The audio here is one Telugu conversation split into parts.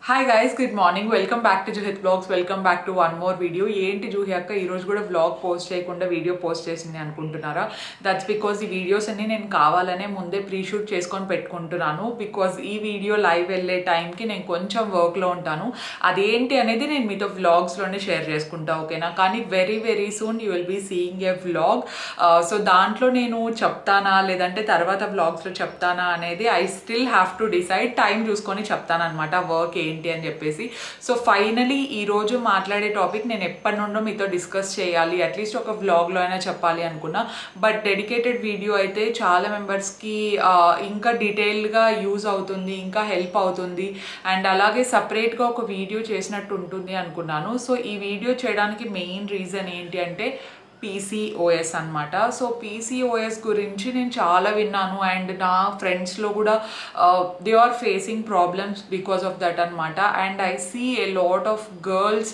Hi guys, good morning. Welcome back to Juhit blogs. Welcome back to one more video. ఏంటి జూహి అక్క ఈరోజు కూడా వ్లాగ్ పోస్ట్ చేయకుండా వీడియో పోస్ట్ చేసింది అనుకుంటున్నారా? దట్స్ బికాజ్ ఈ వీడియోస్ అన్ని నేను కావాలనే ముందే ప్రీ షూట్ చేసుకొని పెట్టుకుంటున్నాను. బికాజ్ ఈ వీడియో లైవ్ వెళ్ళే టైంకి నేను కొంచెం వర్క్లో ఉంటాను. అదేంటి అనేది నేను మీతో వ్లాగ్స్లోనే షేర్ చేసుకుంటా, ఓకేనా? కానీ very very soon you will be seeing a vlog. So దాంట్లో నేను చెప్తానా లేదంటే తర్వాత వ్లాగ్స్లో చెప్తానా అనేది I still have to decide. Time చూసుకొని చెప్తాను అనమాట వర్క్ ఏంటి అని చెప్పేసి. సో ఫైనలీ ఈ రోజు మాట్లాడే టాపిక్ నేను ఎప్పటి నుండో మీతో డిస్కస్ చేయాలి, అట్లీస్ట్ ఒక వ్లాగ్లో అయినా చెప్పాలి అనుకున్నా. బట్ డెడికేటెడ్ వీడియో అయితే చాలా మెంబర్స్కి ఇంకా డీటెయిల్గా యూజ్ అవుతుంది, ఇంకా హెల్ప్ అవుతుంది, అండ్ అలాగే సపరేట్గా ఒక వీడియో చేసినట్టు ఉంటుంది అనుకున్నాను. సో ఈ వీడియో చేయడానికి మెయిన్ రీజన్ ఏంటి అంటే పీసీఓఎస్ అనమాట. సో పీసీఓఎస్ గురించి నేను చాలా విన్నాను అండ్ నా ఫ్రెండ్స్లో కూడా they are facing problems because of that అనమాట. And I see a lot of girls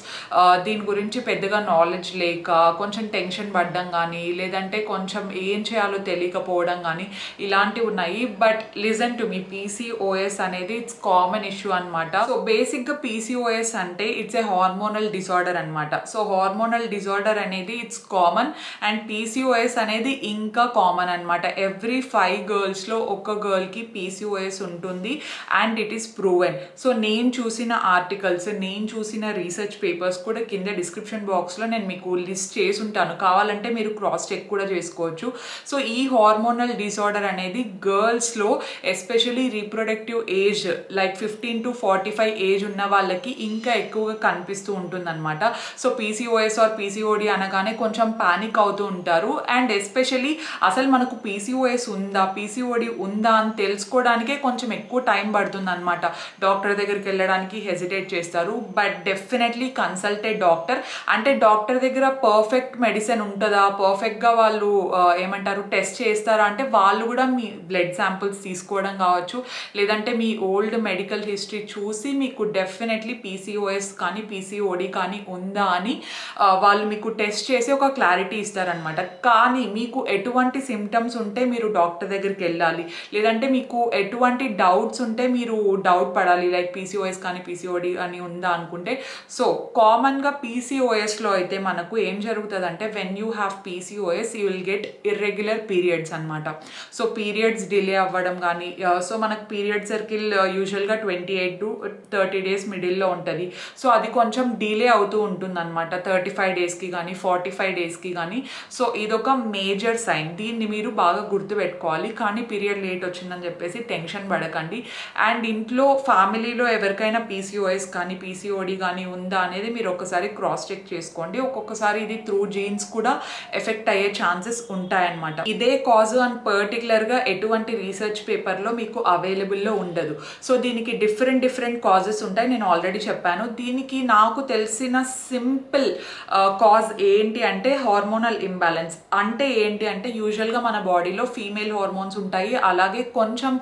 దీని గురించి పెద్దగా నాలెడ్జ్ లేక కొంచెం టెన్షన్ పడ్డం కానీ లేదంటే కొంచెం ఏం చేయాలో తెలియకపోవడం కానీ ఇలాంటివి ఉన్నాయి. But listen to me, PCOS అనేది ఇట్స్ కామన్ ఇష్యూ అనమాట. సో బేసిక్గా పీసీఓఎస్ అంటే ఇట్స్ ఏ హార్మోనల్ డిసార్డర్ అనమాట. సో హార్మోనల్ డిసార్డర్ అనేది ఇట్స్ కామన్ అండ్ పీసీఓఎస్ అనేది ఇంకా కామన్ అనమాట. ఎవ్రీ 5 గర్ల్స్లో ఒక గర్ల్కి పీసీఓఎస్ ఉంటుంది and it is proven. So నేను చూసిన ఆర్టికల్స్, నేను చూసిన రీసెర్చ్ పేపర్స్ కూడా కింద డిస్క్రిప్షన్ బాక్స్లో నేను మీకు లిస్ట్ చేసి ఉంటాను, కావాలంటే మీరు క్రాస్ చెక్ కూడా చేసుకోవచ్చు. సో ఈ హార్మోనల్ డిసార్డర్ అనేది గర్ల్స్లో especially reproductive age like 15 to 45 age ఉన్న వాళ్ళకి ఇంకా ఎక్కువగా కనిపిస్తూ ఉంటుంది అనమాట. సో పీసీఓఎస్ ఆర్ పీసీఓడి అనగానే కొంచెం పానిక్ అవుతూ ఉంటారు. అండ్ ఎస్పెషలీ అసలు మనకు పీసీఓఎస్ ఉందా, పీసీఓడి ఉందా అని తెలుసుకోవడానికే కొంచెం ఎక్కువ టైం పడుతుంది అనమాట. డాక్టర్ దగ్గరికి వెళ్ళడానికి హెసిటేట్ చేస్తారు. But definitely consult a doctor. అంటే డాక్టర్ దగ్గర పర్ఫెక్ట్ మెడిసిన్ ఉంటుందా, పర్ఫెక్ట్గా వాళ్ళు ఏమంటారు టెస్ట్ చేస్తారా అంటే వాళ్ళు కూడా మీ బ్లడ్ శాంపిల్స్ తీసుకోవడం కావచ్చు, లేదంటే మీ ఓల్డ్ మెడికల్ హిస్టరీ చూసి మీకు డెఫినెట్లీ పీసీఓఎస్ కానీ పీసీఓడి కానీ ఉందా అని వాళ్ళు మీకు టెస్ట్ చేసి ఒక క్లారిటీ ఇస్తారనమాట. కానీ మీకు ఎటువంటి సిమ్టమ్స్ ఉంటే మీరు డాక్టర్ దగ్గరికి వెళ్ళాలి, లేదంటే మీకు ఎటువంటి డౌట్స్ ఉంటే మీరు డౌట్ పడాలి, లైక్ పీసీఓఎస్ కానీ పీసీఓడి అని ఉందా అనుకుంటే. సో కామన్గా పీసీఓఎస్లో అయితే మనకు ఏం జరుగుతుంది అంటే when you have PCOS you will get irregular periods అనమాట. సో పీరియడ్స్ డిలే అవ్వడం కానీ, సో మనకు పీరియడ్ సర్కిల్ యూజువల్గా 28 to 30 డేస్ మిడిల్లో ఉంటుంది. సో అది కొంచెం డిలే అవుతూ ఉంటుంది అనమాట, 35 డేస్కి కానీ 45 డేస్కి కానీ. సో ఇదొక మేజర్ సైన్, దీన్ని మీరు బాగా గుర్తుపెట్టుకోవాలి. కానీ పీరియడ్ లేట్ వచ్చిందని చెప్పేసి టెన్షన్ పడకండి. అండ్ ఇంట్లో ఫ్యామిలీలో ఎవరికైనా పీసీఓఎస్ కానీ పీసీఓడి కానీ ఉందా అనేది మీరు ఒకసారి క్రాస్ చెక్ చేసుకోండి. ఒక్కొక్కసారి ఇది త్రూ జీన్స్ కూడా ఎఫెక్ట్ అయ్యే ఛాన్సెస్ ఉంటాయన్నమాట. ఇదే కాజ్ అని పర్టికులర్గా ఎటువంటి రీసెర్చ్ పేపర్లో మీకు అవైలబుల్లో ఉండదు. సో దీనికి డిఫరెంట్ కాజెస్ ఉంటాయి, నేను ఆల్రెడీ చెప్పాను. దీనికి నాకు తెలిసిన సింపుల్ కాజ్ ఏంటి అంటే హార్మోనల్ ఇంబ్యాలెన్స్. అంటే ఏంటి అంటే యూజువల్గా మన బాడీలో ఫీమేల్ హార్మోన్స్ ఉంటాయి, అలాగే కొంచెం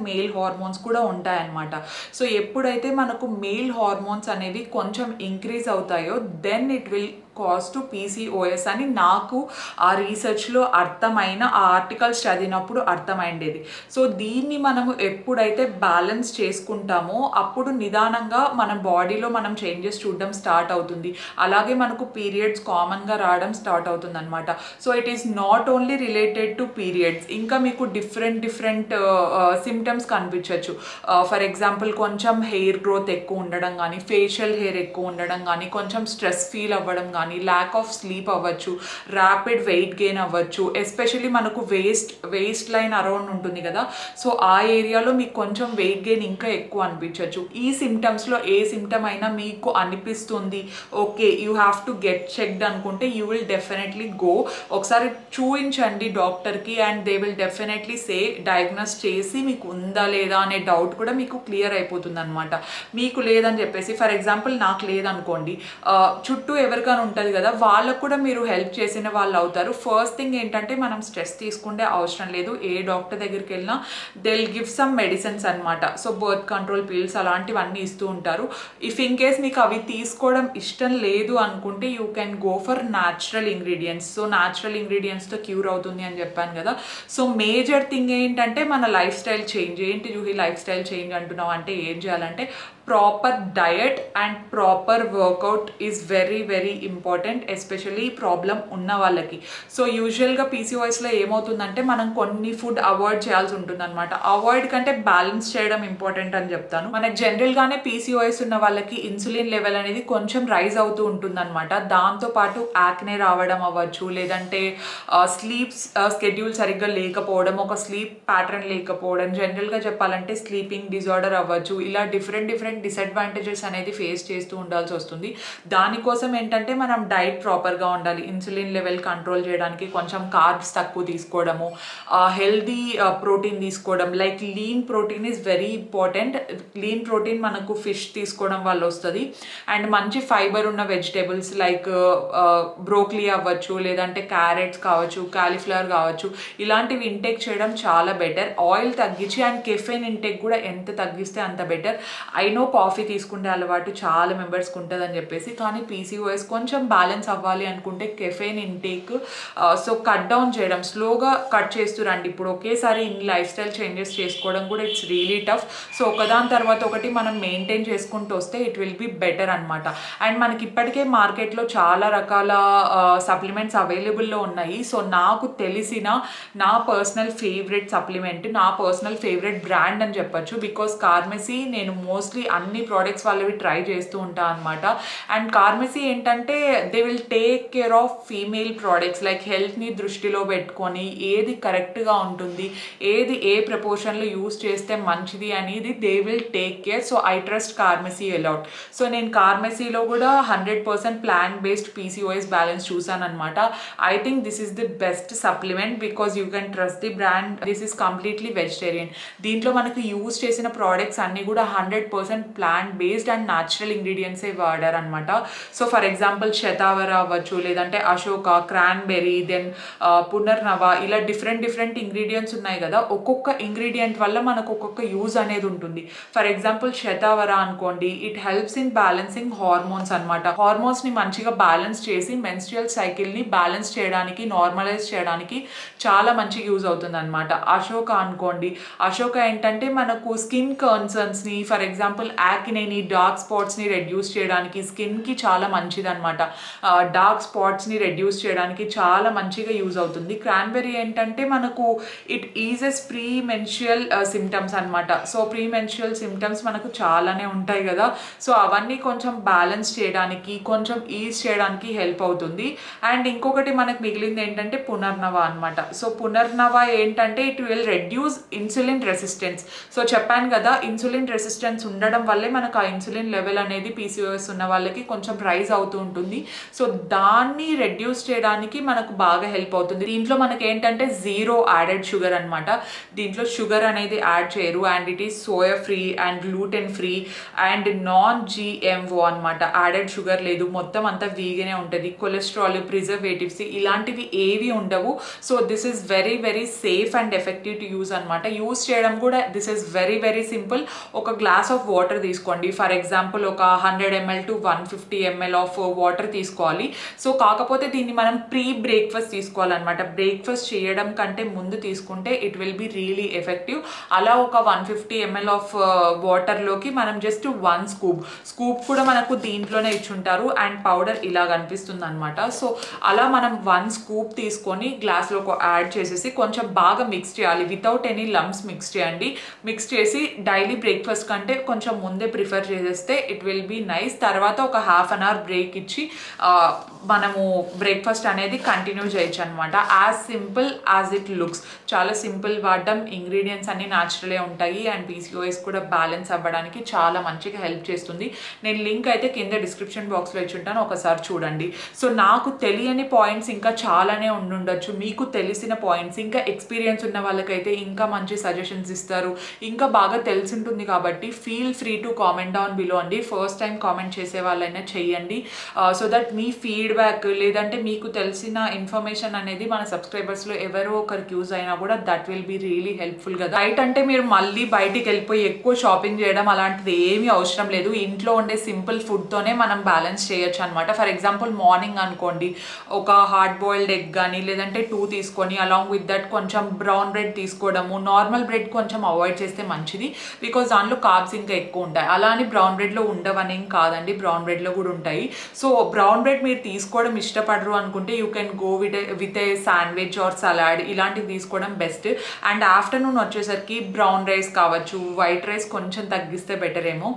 మేల్ హార్మోన్స్ కూడా ఉంటాయన్నమాట. సో ఎప్పుడైతే మనకు మేల్ హార్మోన్స్ అనేవి కొంచెం ఇంక్రీజ్ అవుతాయో then it will cause to PCOS అని నాకు ఆ రీసెర్చ్లో అర్థమైన, ఆ ఆర్టికల్స్ చదివినప్పుడు అర్థమైండేది. సో దీన్ని మనము ఎప్పుడైతే బ్యాలెన్స్ చేసుకుంటామో అప్పుడు నిదానంగా మన బాడీలో మనం చేంజెస్ చూడడం స్టార్ట్ అవుతుంది. అలాగే మనకు పీరియడ్స్ కామన్గా రావడం స్టార్ట్ అవుతుంది అనమాట. So it is not only related to periods, ఇంకా మీకు డిఫరెంట్ సిమ్టమ్స్ కనిపించవచ్చు. ఫర్ ఎగ్జాంపుల్ కొంచెం హెయిర్ గ్రోత్ ఎక్కువ ఉండడం కానీ, ఫేషియల్ హెయిర్ ఎక్కువ ఉండడం కానీ, కొంచెం స్ట్రెస్ ఫీల్ అవ్వడం కానీ, ల్యాక్ ఆఫ్ స్లీప్ అవ్వచ్చు, ర్యాపిడ్ వెయిట్ గెయిన్ అవ్వచ్చు. ఎస్పెషల్లీ మనకు వేస్ట్ లైన్ అరౌండ్ ఉంటుంది కదా, సో ఆ ఏరియాలో మీకు కొంచెం వెయిట్ గెయిన్ ఇంకా ఎక్కువ అనిపించవచ్చు. ఈ సిమ్టమ్స్లో ఏ సిమ్టమ్ అయినా మీకు అనిపిస్తుంది okay you have to get checked అనుకుంటే యూ విల్ డెఫినెట్లీ గో. ఒకసారి చూపించండి డాక్టర్కి and they will definitely say, diagnose చేసి మీకు ఉందా లేదా అనే డౌట్ కూడా మీకు క్లియర్ అయిపోతుంది అనమాట. మీకు లేదని చెప్పేసి ఫర్ ఎగ్జాంపుల్ నాకు లేదనుకోండి, చుట్టూ ఎవరికైనా ఉంటుంది కదా, వాళ్ళకు కూడా మీరు హెల్ప్ చేసిన వాళ్ళు అవుతారు. ఫస్ట్ థింగ్ ఏంటంటే మనం స్ట్రెస్ తీసుకుంటే అవసరం లేదు. ఏ డాక్టర్ దగ్గరికి వెళ్ళినా they will give some medicines అనమాట. సో బర్త్ కంట్రోల్ పిల్స్ అలాంటివన్నీ ఇస్తూ ఉంటారు. ఇఫ్ ఇన్ కేస్ మీకు అవి తీసుకోవడం ఇష్టం లేదు అనుకుంటే you can go for natural ingredients. So న్యాచురల్ ఇంగ్రీడియంట్స్తో క్యూర్ అవుతుంది అని చెప్పాను కదా. సో మేజర్ థింగ్ ఏంటంటే మన లైఫ్ స్టైల్ చేంజ్. ఏంటి జూహి లైఫ్ స్టైల్ చేంజ్ అంటున్నావు అంటే ఏం చేయాలంటే proper diet and proper work out is very very important, especially problem ఉన్న వాళ్ళకి. సో యూజువల్గా పీసీఓఎస్లో ఏమవుతుందంటే మనం కొన్ని ఫుడ్ అవాయిడ్ చేయాల్సి ఉంటుంది అనమాట. అవాయిడ్ కంటే బ్యాలెన్స్ చేయడం ఇంపార్టెంట్ అని చెప్తాను. మనకు జనరల్గానే పీసీఓఎస్ ఉన్న వాళ్ళకి ఇన్సులిన్ లెవెల్ అనేది కొంచెం రైజ్ అవుతూ ఉంటుంది అనమాట. దాంతోపాటు యాక్నే రావడం అవ్వచ్చు, లేదంటే స్లీప్ స్కెడ్యూల్ సరిగ్గా లేకపోవడం, ఒక స్లీప్ ప్యాటర్న్ లేకపోవడం, జనరల్గా చెప్పాలంటే స్లీపింగ్ డిజార్డర్ అవ్వచ్చు. ఇలా డిఫరెంట్ డిసడ్వాంటేజెస్ అనేది ఫేస్ చేస్తూ ఉండాల్సి వస్తుంది. దానికోసం ఏంటంటే మనం డైట్ ప్రాపర్గా ఉండాలి. ఇన్సులిన్ లెవెల్ కంట్రోల్ చేయడానికి కొంచెం కార్బ్స్ తక్కువ తీసుకోవడము, హెల్దీ ప్రోటీన్ తీసుకోవడం. Like lean protein is very important. Lean protein మనకు ఫిష్ తీసుకోవడం వల్ల వస్తుంది. అండ్ మంచి ఫైబర్ ఉన్న వెజిటేబుల్స్ లైక్ బ్రోక్లీ అవ్వచ్చు, లేదంటే క్యారెట్స్ కావచ్చు, కాలీఫ్లవర్ కావచ్చు, ఇలాంటివి ఇంటేక్ చేయడం చాలా బెటర్. ఆయిల్ తగ్గించి అండ్ కెఫెన్ ఇంటేక్ కూడా ఎంత తగ్గిస్తే అంత బెటర్. ఐ నో కాఫీ తీసుకునే అలవాటు చాలా మెంబర్స్కి ఉంటుంది అని చెప్పేసి, కానీ పీసీఓఎస్ కొంచెం బ్యాలెన్స్ అవ్వాలి అనుకుంటే caffeine intake so cut down చేయడం, స్లోగా కట్ చేస్తూ రండి. ఇప్పుడు ఒకేసారి ఇన్ని లైఫ్ స్టైల్ చేంజెస్ చేసుకోవడం కూడా ఇట్స్ రియలీ టఫ్. సో ఒకదాని తర్వాత ఒకటి మనం మెయింటైన్ చేసుకుంటూ వస్తే ఇట్ విల్ బి బెటర్ అనమాట. అండ్ మనకి ఇప్పటికే మార్కెట్లో చాలా రకాల సప్లిమెంట్స్ అవైలబుల్లో ఉన్నాయి. సో నాకు తెలిసిన నా పర్సనల్ ఫేవరెట్ సప్లిమెంట్, నా పర్సనల్ ఫేవరెట్ బ్రాండ్ అని చెప్పొచ్చు. బికాస్ కార్మెసీ నేను మోస్ట్లీ అన్ని ప్రోడక్ట్స్ వాళ్ళవి ట్రై చేస్తూ ఉంటాను అనమాట. అండ్ కార్మెసీ ఏంటంటే they will take care of female products, like హెల్త్ని దృష్టిలో పెట్టుకొని ఏది కరెక్ట్గా ఉంటుంది, ఏది ఏ ప్రపోర్షన్లో యూస్ చేస్తే మంచిది అనేది they will take care. So I trust Carmesi a lot. So నేను కార్మెసీలో కూడా 100% ప్లాంట్ బేస్డ్ పీసీఓఎస్ బ్యాలెన్స్ చూసాను అనమాట. I think this is the best supplement because you can trust the brand. This is completely vegetarian. దీంట్లో మనకు యూజ్ చేసిన ప్రోడక్ట్స్ అన్నీ కూడా 100% ప్లాంట్ బేస్డ్ అండ్ న్యాచురల్ ఇంగ్రీడియంట్సే వాడారు అనమాట. సో ఫర్ ఎగ్జాంపుల్ శతావర అవ్వచ్చు, లేదంటే అశోక, క్రాన్బెర్రీ, దెన్ పునర్నవ, ఇలా డిఫరెంట్ ఇంగ్రీడియంట్స్ ఉన్నాయి కదా. ఒక్కొక్క ఇంగ్రీడియంట్ వల్ల మనకు ఒక్కొక్క యూజ్ అనేది ఉంటుంది. ఫర్ ఎగ్జాంపుల్ శతావర అనుకోండి, it helps in balancing hormones అనమాట. హార్మోన్స్ని మంచిగా బ్యాలెన్స్ చేసి మెన్స్ట్రుయల్ సైకిల్ని బ్యాలెన్స్ చేయడానికి, నార్మలైజ్ చేయడానికి చాలా మంచిగా యూజ్ అవుతుంది అనమాట. అశోక అనుకోండి, అశోక ఏంటంటే మనకు స్కిన్ కన్సర్న్స్ని, ఫర్ ఎగ్జాంపుల్ యాక్నేని, డార్క్ స్పాట్స్ని రెడ్యూస్ చేయడానికి, స్కిన్కి చాలా మంచిది అనమాట. డార్క్ స్పాట్స్ని రెడ్యూస్ చేయడానికి చాలా మంచిగా యూజ్ అవుతుంది. క్రాన్బెర్రీ ఏంటంటే మనకు it eases pre menstrual symptoms అనమాట. సో ప్రీ మెన్స్ట్రుయల్ సిమ్టమ్స్ మనకు చాలానే ఉంటాయి కదా. సో అవన్నీ కొంచెం బ్యాలెన్స్ చేయడానికి, కొంచెం ఈజ్ చేయడానికి హెల్ప్ అవుతుంది. అండ్ ఇంకొకటి మనకు మిగిలింది ఏంటంటే పునర్నవ అనమాట. సో పునర్నవ ఏంటంటే it will reduce insulin resistance. So చెప్పాను కదా, ఇన్సులిన్ రెసిస్టెన్స్ ఉండడం వల్లే మనకు ఆ ఇన్సులిన్ లెవెల్ అనేది పీసీఓఎస్ ఉన్న వాళ్ళకి కొంచెం రైజ్ అవుతూ ఉంటుంది. సో దాన్ని రెడ్యూస్ చేయడానికి మనకు బాగా హెల్ప్ అవుతుంది. దీంట్లో మనకి ఏంటంటే జీరో యాడెడ్ షుగర్ అనమాట. దీంట్లో షుగర్ అనేది యాడ్ చేయరు. And it is soya free and gluten free and non GMO అనమాట. యాడెడ్ షుగర్ లేదు, మొత్తం అంతా వీగానే ఉంటుంది. కొలెస్ట్రాల్, ప్రిజర్వేటివ్స్ ఇలాంటివి ఏవి ఉండవు. So this is very very safe and effective to use అనమాట. యూజ్ చేయడం కూడా this is very very simple. ఒక గ్లాస్ ఆఫ్ వాటర్ తీసుకోండి. ఫర్ ఎగ్జాంపుల్ ఒక 100 ml to 150 ml of water తీసుకోవాలి. సో కాకపోతే దీన్ని మనం ప్రీ బ్రేక్ఫాస్ట్ తీసుకోవాలన్నమాట. బ్రేక్ఫాస్ట్ చేయడం కంటే ముందు తీసుకుంటే it will be really effective. అలా ఒక 150 ml ఆఫ్ వాటర్లోకి మనం జస్ట్ 1 స్కూప్ కూడా మనకు దీంట్లోనే ఇచ్చుంటారు. అండ్ పౌడర్ ఇలా కనిపిస్తుంది అనమాట. సో అలా మనం 1 స్కూప్ తీసుకొని గ్లాస్లో యాడ్ చేసేసి కొంచెం బాగా మిక్స్ చేయాలి. వితౌట్ ఎనీ లంప్స్ మిక్స్ చేయండి. మిక్స్ చేసి డైలీ బ్రేక్ఫాస్ట్ కంటే కొంచెం ముందే ప్రిఫర్ చేసేస్తే ఇట్ విల్ బీ నైస్. తర్వాత ఒక ½ an hour బ్రేక్ ఇచ్చి మనము బ్రేక్ఫాస్ట్ అనేది కంటిన్యూ చేయొచ్చు అనమాట. As simple as it looks. చాలా సింపుల్ వాడడం, ఇంగ్రీడియంట్స్ అన్ని న్యాచురలే ఉంటాయి. అండ్ పీసీఓఎస్ కూడా బ్యాలెన్స్ అవ్వడానికి చాలా మంచిగా హెల్ప్ చేస్తుంది. నేను లింక్ అయితే కింద డిస్క్రిప్షన్ బాక్స్లో ఇచ్చుంటాను, ఒకసారి చూడండి. సో నాకు తెలియని పాయింట్స్ ఇంకా చాలానే ఉండుండొచ్చు. మీకు తెలిసిన పాయింట్స్, ఇంకా ఎక్స్పీరియన్స్ ఉన్న వాళ్ళకైతే ఇంకా మంచి సజెషన్స్ ఇస్తారు, ఇంకా బాగా తెలిసింటుంది. కాబట్టి feel free to comment down below అండి. ఫస్ట్ టైం కామెంట్ చేసే వాళ్ళైనా చెయ్యండి. సో దట్ మీ ఫీడ్బ్యాక్ లేదంటే మీకు తెలిసిన ఇన్ఫర్మేషన్ అనేది మన సబ్స్క్రైబర్స్లో ఎవరో ఒకరికి యూజ్ అయినా కూడా that will be really helpful కదా. రైట్ అంటే మీరు మళ్ళీ బయటికి వెళ్ళిపోయి ఎక్కువ షాపింగ్ చేయడం అలాంటిది ఏమీ అవసరం లేదు. ఇంట్లో ఉండే సింపుల్ ఫుడ్తోనే మనం బ్యాలెన్స్ చేయొచ్చు అనమాట. ఫర్ ఎగ్జాంపుల్ మార్నింగ్ అనుకోండి, ఒక హార్డ్ బాయిల్డ్ ఎగ్ కానీ లేదంటే 2 తీసుకొని అలాంగ్ విత్ దట్ కొంచెం బ్రౌన్ బ్రెడ్ తీసుకోవడము. నార్మల్ బ్రెడ్ కొంచెం అవాయిడ్ చేస్తే మంచిది, బికాజ్ దాంట్లో కార్బ్స్ ఇంకా ఎక్కువ ఎక్కువ ఉంటాయి. అలా అని బ్రౌన్ బ్రెడ్లో ఉండవనేం కాదండి, బ్రౌన్ బ్రెడ్లో కూడా ఉంటాయి. సో బ్రౌన్ బ్రెడ్ మీరు తీసుకోవడం ఇష్టపడరు అనుకుంటే you can go with a sandwich or salad ఇలాంటివి తీసుకోవడం బెస్ట్. అండ్ ఆఫ్టర్నూన్ వచ్చేసరికి బ్రౌన్ రైస్ కావచ్చు, వైట్ రైస్ కొంచెం తగ్గిస్తే బెటర్ ఏమో.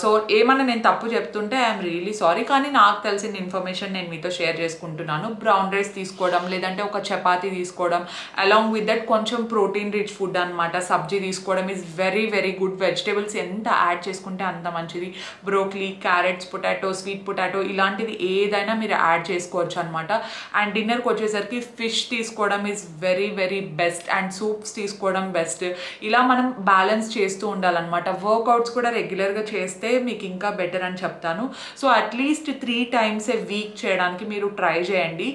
సో ఏమన్నా నేను తప్పు చెప్తుంటే ఐఎమ్ రియలీ సారీ, కానీ నాకు తెలిసిన ఇన్ఫర్మేషన్ నేను మీతో షేర్ చేసుకుంటున్నాను. బ్రౌన్ రైస్ తీసుకోవడం, లేదంటే ఒక చపాతీ తీసుకోవడం, అలాంగ్ విత్ దట్ కొంచెం ప్రోటీన్ రిచ్ ఫుడ్ అనమాట, సబ్జీ తీసుకోవడం is very very good. Vegetables ఎంత యాడ్ చేసుకుంటే అంత మంచిది. Broccoli, carrots, potato, sweet potato ఇలాంటిది ఏదైనా మీరు యాడ్ చేసుకోవచ్చు అనమాట. అండ్ డిన్నర్కి వచ్చేసరికి ఫిష్ తీసుకోవడం is very very best. And soups తీసుకోవడం బెస్ట్. ఇలా మనం బ్యాలెన్స్ చేస్తూ ఉండాలన్నమాట. వర్కౌట్స్ కూడా రెగ్యులర్గా చేస్తే మీకు ఇంకా బెటర్ అని చెప్తాను. So at least 3 times a week చేయడానికి మీరు ట్రై చేయండి.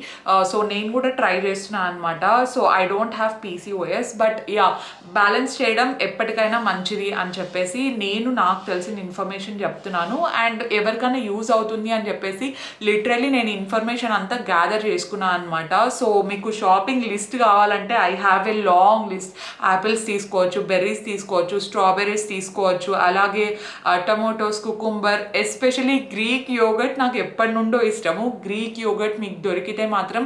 సో నేను కూడా ట్రై చేస్తున్నాను అనమాట. So I don't have PCOS, but yeah balance చేయడం ఎప్పటికైనా మంచిది అని చెప్పేసి నేను నాకు తెలిసిన ఇన్ఫర్మేషన్ చెప్తున్నాను. అండ్ ఎవరికైనా యూజ్ అవుతుంది అని చెప్పేసి లిటరలీ నేను ఇన్ఫర్మేషన్ అంతా గ్యాదర్ చేసుకున్నాను అనమాట. సో మీకు షాపింగ్ లిస్ట్ కావాలంటే I have a long list. Apples తీసుకోవచ్చు, బెర్రీస్ తీసుకోవచ్చు, స్ట్రాబెర్రీస్ తీసుకోవచ్చు, అలాగే tomatoes, cucumber, especially Greek yoghurt నాకు ఎప్పటి నుండో ఇష్టము. గ్రీక్ యోగర్ట్ మీకు దొరికితే మాత్రం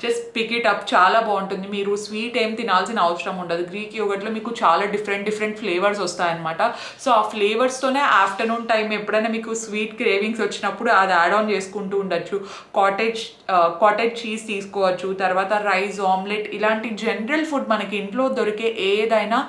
జస్ట్ పిక్ ఇట్ అప్, చాలా బాగుంటుంది. మీరు స్వీట్ ఏం తినాల్సిన అవసరం ఉండదు. గ్రీక్ యోగర్ట్లో మీకు చాలా డిఫరెంట్ ఫ్లేవర్స్ వస్తాయన్నమాట. సో ఆ ఫ్లేవర్స్తోనే ఆఫ్టర్నూన్ టైం ఎప్పుడైనా మీకు స్వీట్ క్రేవింగ్స్ వచ్చినప్పుడు అది యాడ్ ఆన్ చేసుకుంటూ ఉండొచ్చు. కాటేజ్ చీజ్ తీసుకోవచ్చు, తర్వాత రైస్, ఆమ్లెట్ ఇలాంటి జనరల్ ఫుడ్ మనకి ఇంట్లో దొరికే ఏదైనా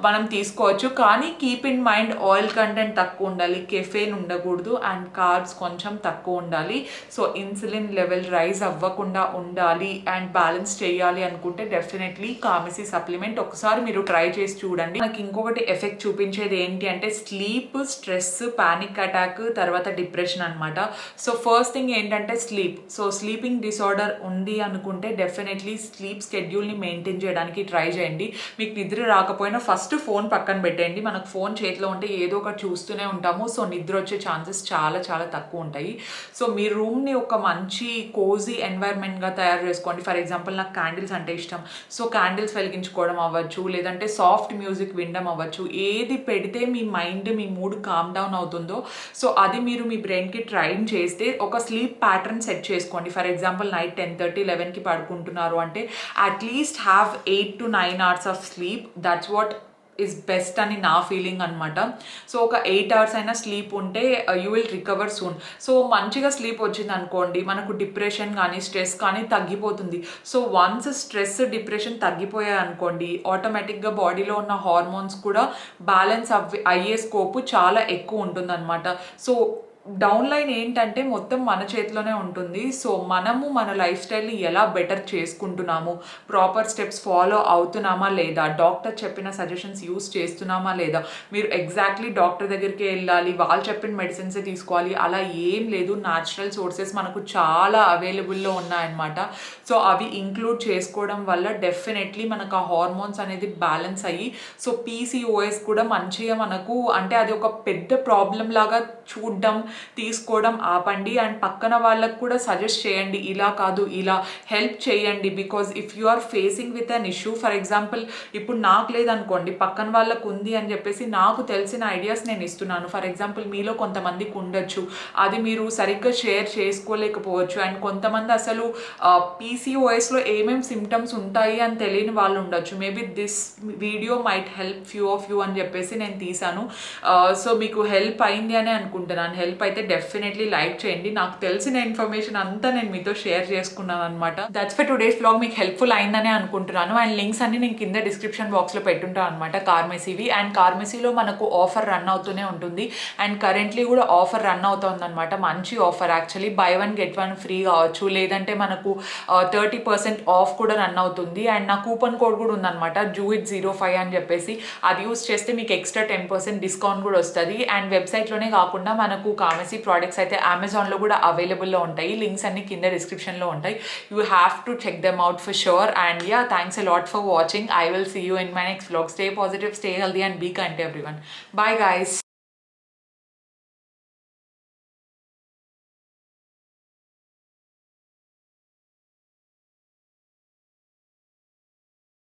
మనం తీసుకోవచ్చు. కానీ keep in mind oil content తక్కువ ఉండాలి, కెఫెన్ ఉండకూడదు, అండ్ కార్బ్స్ కొంచెం తక్కువ ఉండాలి. సో ఇన్సులిన్ లెవెల్ రైజ్ అవ్వకుండా ఉండాలి అండ్ బ్యాలెన్స్ చేయాలి అనుకుంటే డెఫినెట్లీ కామెసీ సప్లిమెంట్ ఒకసారి మీరు ట్రై చేసి చూడండి. మనకి ఇంకొకటి ఎఫెక్ట్ చూపించేది ఏంటి అంటే స్లీప్, స్ట్రెస్, పానిక్ అటాక్, తర్వాత డిప్రెషన్ అనమాట. సో ఫస్ట్ థింగ్ ఏంటంటే స్లీప్. సో స్లీపింగ్ డిసార్డర్ ఉంది అనుకుంటే డెఫినెట్లీ స్లీప్ స్కెడ్యూల్ని మెయింటైన్ చేయడానికి ట్రై చేయండి. మీకు నిద్ర రాకపోయినా ఫస్ట్ ఫోన్ పక్కన పెట్టండి. మనకు ఫోన్ చేతిలో ఉంటే ఏదో ఒకటి చూస్తూనే ఉంటాము. సో నిద్ర వచ్చే ఛాన్సెస్ చాలా చాలా తక్కువ ఉంటాయి. సో మీ రూమ్ని ఒక మంచి కోజీ ఎన్వైర్న్మెంట్గా తయారు చేసుకోండి. ఫర్ ఎగ్జాంపుల్ నాకు క్యాండిల్స్ అంటే ఇష్టం. సో క్యాండిల్స్ వెలిగించుకోవడం అవ్వచ్చు, లేదంటే సాఫ్ట్ మ్యూజిక్ వినడం అవ్వచ్చు. ఏది పెడితే మీ మైండ్, మీ మూడ్ కామ్ డౌన్ అవుతుందో సో అది మీరు మీ బ్రెయిన్కి ట్రైన్ చేస్తే ఒక స్లీప్ ప్యాటర్న్ సెట్ చేసుకోండి. ఫర్ ఎగ్జాంపుల్ నైట్ 10:30, 11కి పడుకుంటున్నారు అంటే at least have 8 to 9 hours of sleep. That's what is best అని నా ఫీలింగ్ అనమాట. సో ఒక 8 hours అయినా స్లీప్ ఉంటే you will recover soon. So మంచిగా స్లీప్ వచ్చింది అనుకోండి, మనకు డిప్రెషన్ కానీ స్ట్రెస్ కానీ తగ్గిపోతుంది. సో వన్స్ స్ట్రెస్, డిప్రెషన్ తగ్గిపోయాయి అనుకోండి, ఆటోమేటిక్గా బాడీలో ఉన్న హార్మోన్స్ కూడా బ్యాలెన్స్ అయ్యే స్కోప్ చాలా ఎక్కువ ఉంటుందన్నమాట. సో డౌన్ లైన్ ఏంటంటే మొత్తం మన చేతిలోనే ఉంటుంది. సో మనము మన లైఫ్ స్టైల్ని ఎలా బెటర్ చేసుకుంటున్నాము, ప్రాపర్ స్టెప్స్ ఫాలో అవుతున్నామా లేదా, డాక్టర్ చెప్పిన సజెషన్స్ యూస్ చేస్తున్నామా లేదా, మీరు ఎగ్జాక్ట్లీ డాక్టర్ దగ్గరికి వెళ్ళాలి, వాళ్ళు చెప్పిన మెడిసిన్సే తీసుకోవాలి అలా ఏం లేదు. న్యాచురల్ సోర్సెస్ మనకు చాలా అవైలబుల్లో ఉన్నాయన్నమాట. సో అవి ఇంక్లూడ్ చేసుకోవడం వల్ల డెఫినెట్లీ మనకు ఆ హార్మోన్స్ అనేది బ్యాలెన్స్ అయ్యి సో PCOS కూడా మంచిగా మనకు అంటే అది ఒక పెద్ద ప్రాబ్లం లాగా చూడడం, తీసుకోవడం ఆపండి. అండ్ పక్కన వాళ్ళకు కూడా సజెస్ట్ చేయండి, ఇలా కాదు ఇలా హెల్ప్ చేయండి. Because if you are facing with an issue, for example ఇప్పుడు నాకు లేదనుకోండి, పక్కన వాళ్ళకు ఉంది అని చెప్పేసి నాకు తెలిసిన ఐడియాస్ నేను ఇస్తున్నాను. ఫర్ ఎగ్జాంపుల్ మీలో కొంతమందికి ఉండొచ్చు, అది మీరు సరిగ్గా షేర్ చేసుకోలేకపోవచ్చు. అండ్ కొంతమంది అసలు PCOSలో ఏమేమి సిమ్టమ్స్ ఉంటాయి అని తెలియని వాళ్ళు ఉండొచ్చు. Maybe this video might help few of you అని చెప్పేసి నేను తీసాను. సో మీకు హెల్ప్ అయింది అని అనుకుంటున్నాను. హెల్ప్ అయితే డెఫినెట్లీ లైక్ చేయండి. నాకు తెలిసిన ఇన్ఫర్మేషన్ అంతా నేను మీతో షేర్ చేసుకున్నాను అనమాట. That's for today's vlog. మీకు హెల్ప్ఫుల్ అయిందని అనుకుంటున్నాను. అండ్ లింక్స్ అన్ని నేను కింద డిస్క్రిప్షన్ బాక్స్లో పెట్టుంటాను అనమాట, కార్మెసీవి. అండ్ కార్మెసీలో మనకు ఆఫర్ రన్ అవుతూనే ఉంటుంది. అండ్ కరెంట్లీ కూడా ఆఫర్ రన్ అవుతుంది అనమాట. మంచి offer actually, buy 1 get 1 free కావచ్చు, లేదంటే మనకు 30% ఆఫ్ కూడా రన్ అవుతుంది. అండ్ నా కూపన్ కోడ్ కూడా ఉందన్నమాట, JUIT05 అని చెప్పేసి. అది యూస్ చేస్తే మీకు ఎక్స్ట్రా 10% డిస్కౌంట్ కూడా వస్తుంది. అండ్ వెబ్సైట్లోనే కాకుండా మనకు కామెసీ ప్రోడక్ట్స్ అయితే అమెజాన్లో కూడా అవైలబుల్లో ఉంటాయి. లింక్స్ అన్ని కింద డిస్క్రిప్షన్లో ఉంటాయి. You have to check them out for sure. And yeah, thanks a lot for watching. I will see you in my next vlog. Stay positive, stay healthy and be kind to everyone. Bye guys.